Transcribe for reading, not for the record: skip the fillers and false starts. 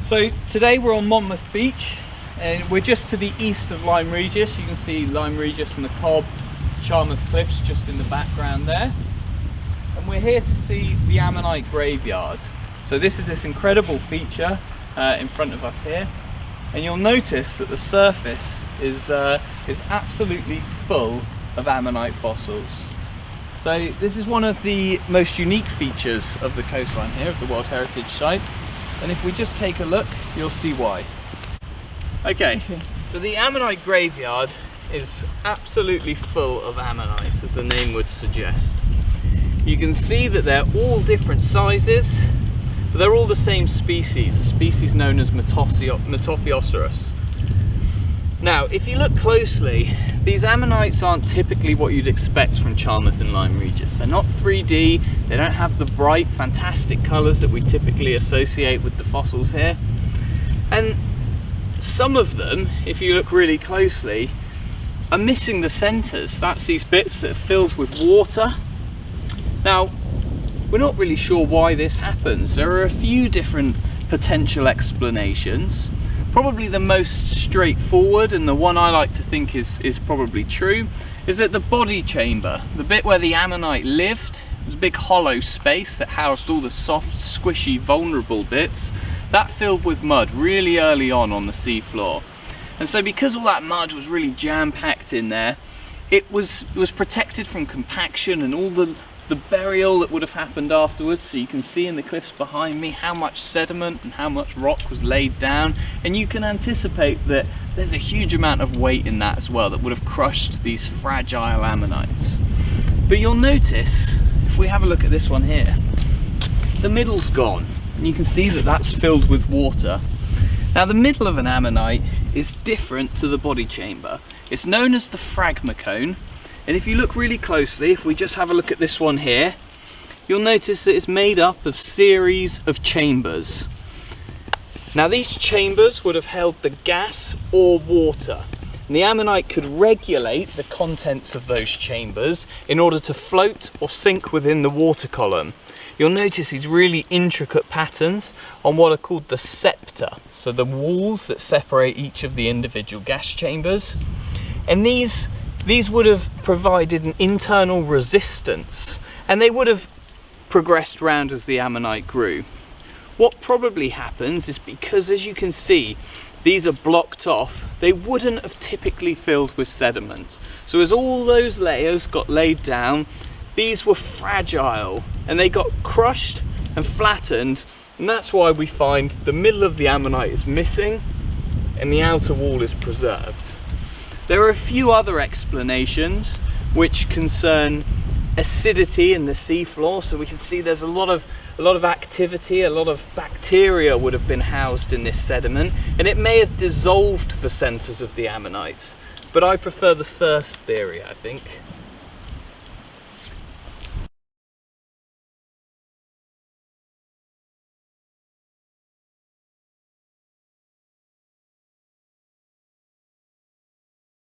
So today we're on Monmouth Beach and we're just to the east of Lyme Regis. You can see Lyme Regis and the Cobb, Charmouth Cliffs just in the background there. And we're here to see the Ammonite Graveyard. So this is this incredible feature in front of us here. And you'll notice that the surface is absolutely full of Ammonite fossils. So this is one of the most unique features of the coastline here, of the World Heritage Site. And if we just take a look, you'll see why. Okay, so the Ammonite Graveyard is absolutely full of ammonites, as the name would suggest. You can see that they're all different sizes, but they're all the same species, a species known as Metophyosauros. Now, if you look closely, these ammonites aren't typically what you'd expect from Charmouth and Lyme Regis. They're not 3D, they don't have the bright, fantastic colours that we typically associate with the fossils here. And some of them, if you look really closely, are missing the centres. That's these bits that are filled with water. Now, we're not really sure why this happens. There are a few different potential explanations. Probably the most straightforward, and the one I like to think is probably true, is that the body chamber, the bit where the ammonite lived, was a big hollow space that housed all the soft, squishy, vulnerable bits, that filled with mud really early on the sea floor. And so because all that mud was really jam-packed in there, it was protected from compaction and all the burial that would have happened afterwards. So you can see in the cliffs behind me how much sediment and how much rock was laid down, and you can anticipate that there's a huge amount of weight in that as well that would have crushed these fragile ammonites. But you'll notice, if we have a look at this one here, the middle's gone, and you can see that that's filled with water. Now the middle of an ammonite is different to the body chamber. It's known as the Fragment Cone. And if you look really closely, if we just have a look at this one here, you'll notice that it's made up of series of chambers. Now these chambers would have held the gas or water, and the ammonite could regulate the contents of those chambers in order to float or sink within the water column. You'll notice these really intricate patterns on what are called the septa, so the walls that separate each of the individual gas chambers. And these would have provided an internal resistance, and they would have progressed round as the ammonite grew. What probably happens is, because as you can see, these are blocked off, they wouldn't have typically filled with sediment. So as all those layers got laid down, these were fragile and they got crushed and flattened, and that's why we find the middle of the ammonite is missing and the outer wall is preserved. There are a few other explanations which concern acidity in the seafloor. So we can see there's a lot of activity, a lot of bacteria would have been housed in this sediment, and it may have dissolved the centres of the ammonites. But I prefer the first theory, I think.